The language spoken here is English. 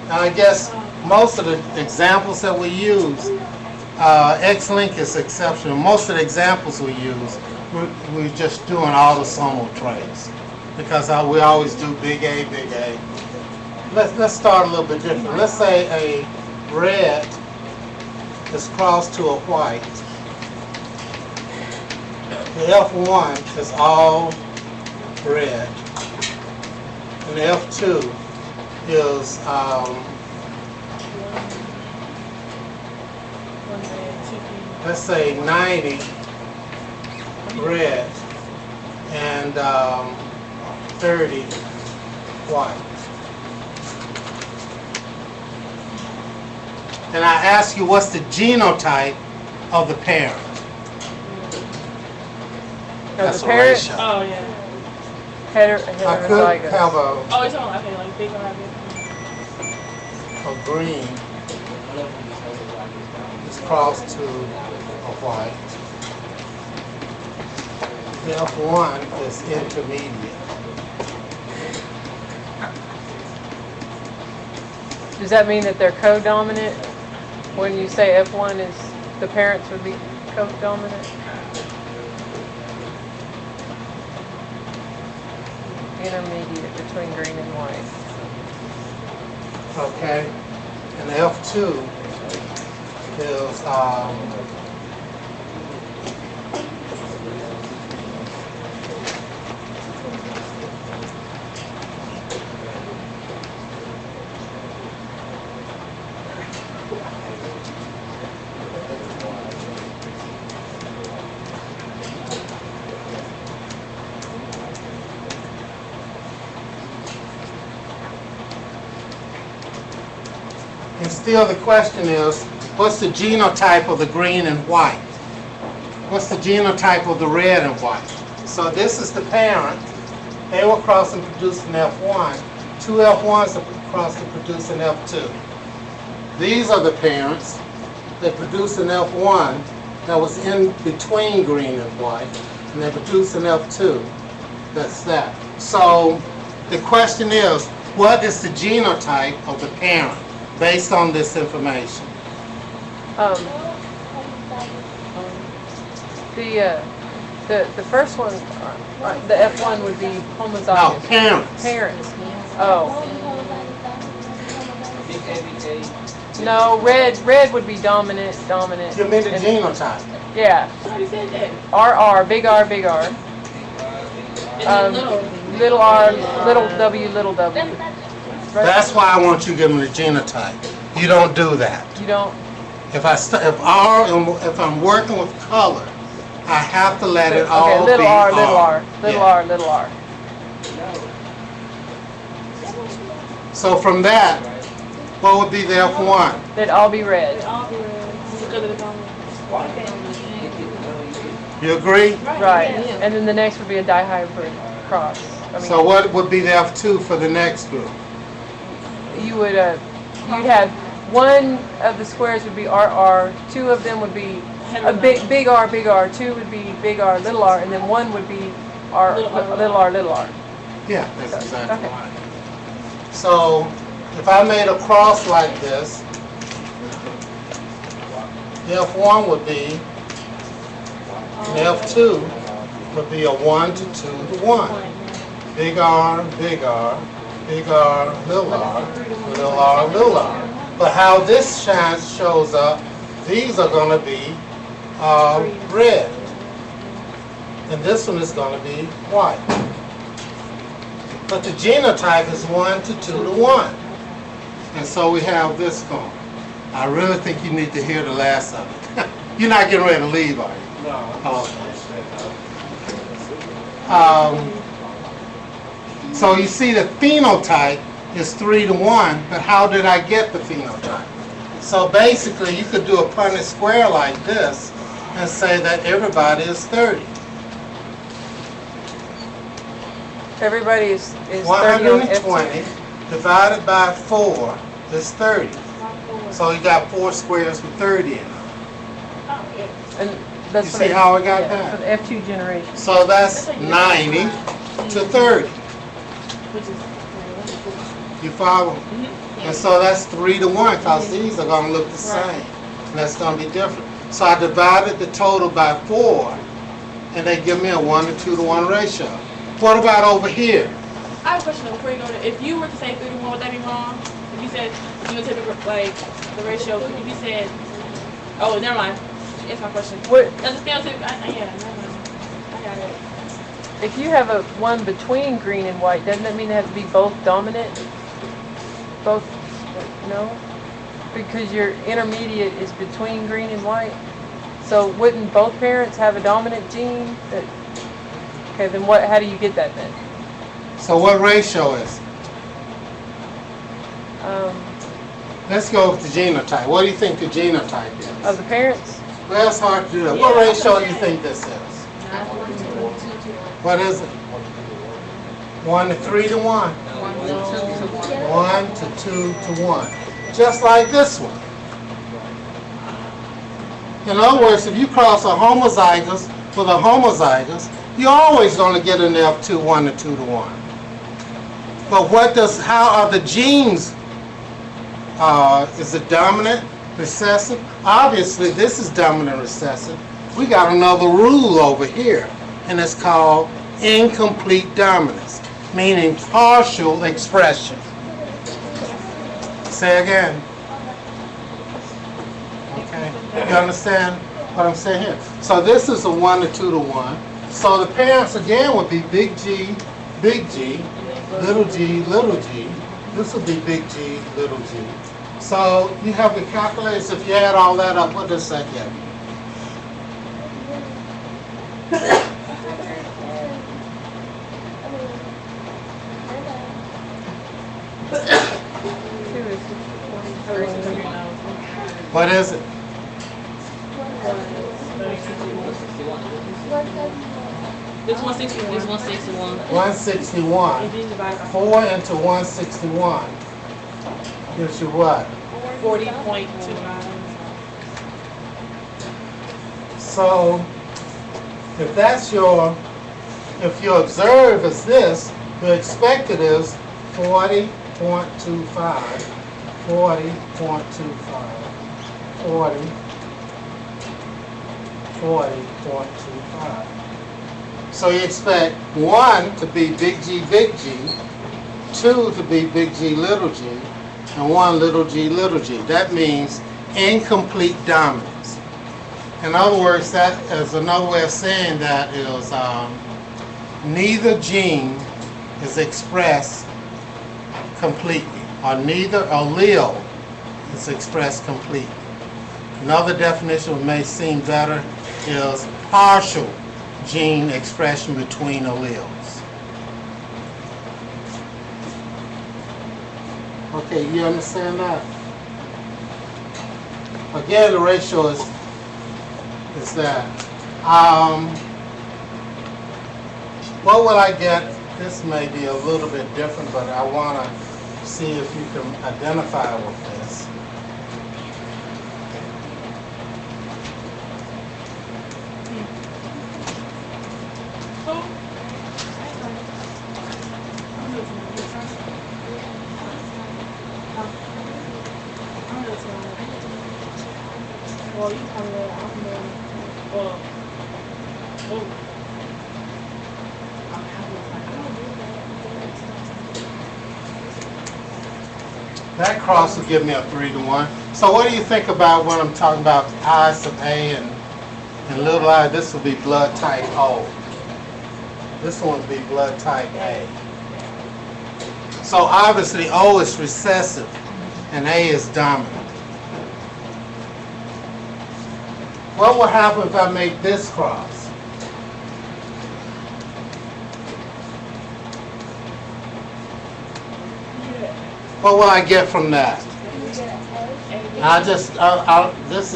And I guess most of the examples that we use, X-Link is exceptional. Most of the examples we use, we're just doing autosomal traits because we always do big A, big A. Let's start a little bit different. Let's say a red is crossed to a white. The F1 is all red, and the F2 is let's say 90 red and 30 white. And I ask you, what's the genotype of the parent? That's a ratio. Oh, yeah. I could have Oh, it's on, okay, like big or a green is crossed to a white. The F1 is intermediate. Does that mean that they're co-dominant? When you say F1 is, the parents would be co-dominant? Intermediate between green and white. Okay, and the F2 is and still the question is, what's the genotype of the green and white? What's the genotype of the red and white? So this is the parent. They will cross and produce an F1. Two F1s will cross and produce an F2. These are the parents that produce an F1 that was in between green and white, and they produce an F2. That's that. So the question is, what is the genotype of the parent based on this information? The first one, the F1 would be homozygous. No, parents. Parents. Oh. No, red would be dominant. You mean the genotype? Yeah. RR, big R, big R. Little r, little w, little w. Right? That's why I want you to give them the genotype. You don't do that. You don't. If I'm working with color, I have to let it all Okay, little be r, little r, little Yeah. r, little r. So from that, what would be the F1? They'd all be red. You agree? Right. And then the next would be a dihybrid cross. So what would be the F2 for the next group? You would you'd have one of the squares would be RR, two of them would be a big R, big R, two would be big R, little r, and then one would be R, little r, little r. Yeah, that's exactly right. So if I made a cross like this, the F1 would be, and the F2 would be a 1 to 2 to 1. Big R, big R, big R, little r, little r, little r. But how this shows up, these are going to be red. And this one is going to be white. But the genotype is 1 to 2 to 1. And so we have this going. I really think you need to hear the last of it. You're not getting ready to leave, are you? No. So you see the phenotype is 3 to 1, but how did I get the phenotype? So basically you could do a Punnett square like this and say that everybody is 30. Everybody is 30 on 120 divided by 4 is 30. So you got 4 squares with 30 in them. And that's You for see the- how I got yeah, that? for the F2 generation. So that's 90 to 30. You follow? And so that's 3 to 1, because these are going to look the same. And that's going to be different. So I divided the total by 4, and they give me a 1 to 2 to 1 ratio. What about over here? I have a question before you go there. If you were to say 3 to 1, would that be wrong? If you said you would take the ratio, if you said, oh, never mind. Answer my question. What, Does it stand to? Yeah, never mind. I got it. if you have a one between green and white, doesn't that mean they have to be both dominant? Both, no? Because your intermediate is between green and white. So wouldn't both parents have a dominant gene? Okay, then what? How do you get that then? So what ratio is it? Let's go with the genotype. What do you think the genotype is? Of the parents? Well, that's hard to do that. What ratio do you think this is? What is it? 1 to 3 to 1. 1 to 2 to 1. Just like this one. In other words, if you cross a homozygous with a homozygous, you're always going to get an F2, 1 to 2 to 1. But how are the genes? Is it dominant, recessive? Obviously, this is dominant recessive. We got another rule over here, and it's called incomplete dominance, meaning partial expression. Say again. Okay, you understand what I'm saying here? So this is a 1 to 2 to 1. So the parents again would be big G, little g, little g. This would be big G, little g. So you have the calculators. If you add all that up, what does that get? What is it? This 160. This 161. 161. And then divide by 4 into 161 gives you what? 40.25. So if you observe as this, the expected is 40.25, 40.25, 40.25. So you expect 1 to be big G, 2 to be big G, little g, and 1 little g, little g. That means incomplete dominance. In other words, that is another way of saying that is neither gene is expressed completely, or neither allele is expressed completely. Another definition that may seem better is partial gene expression between alleles. Okay, you understand that? Again, the ratio is that. What will I get? This may be a little bit different, but I want to see if you can identify with this. Well, you come there, I'm there. Well, oh. That cross will give me a 3 to 1. So what do you think about when I'm talking about I sub A and little I? This will be blood type O. This one will be blood type A. So obviously O is recessive and A is dominant. What will happen if I make this cross? What will I get from that? This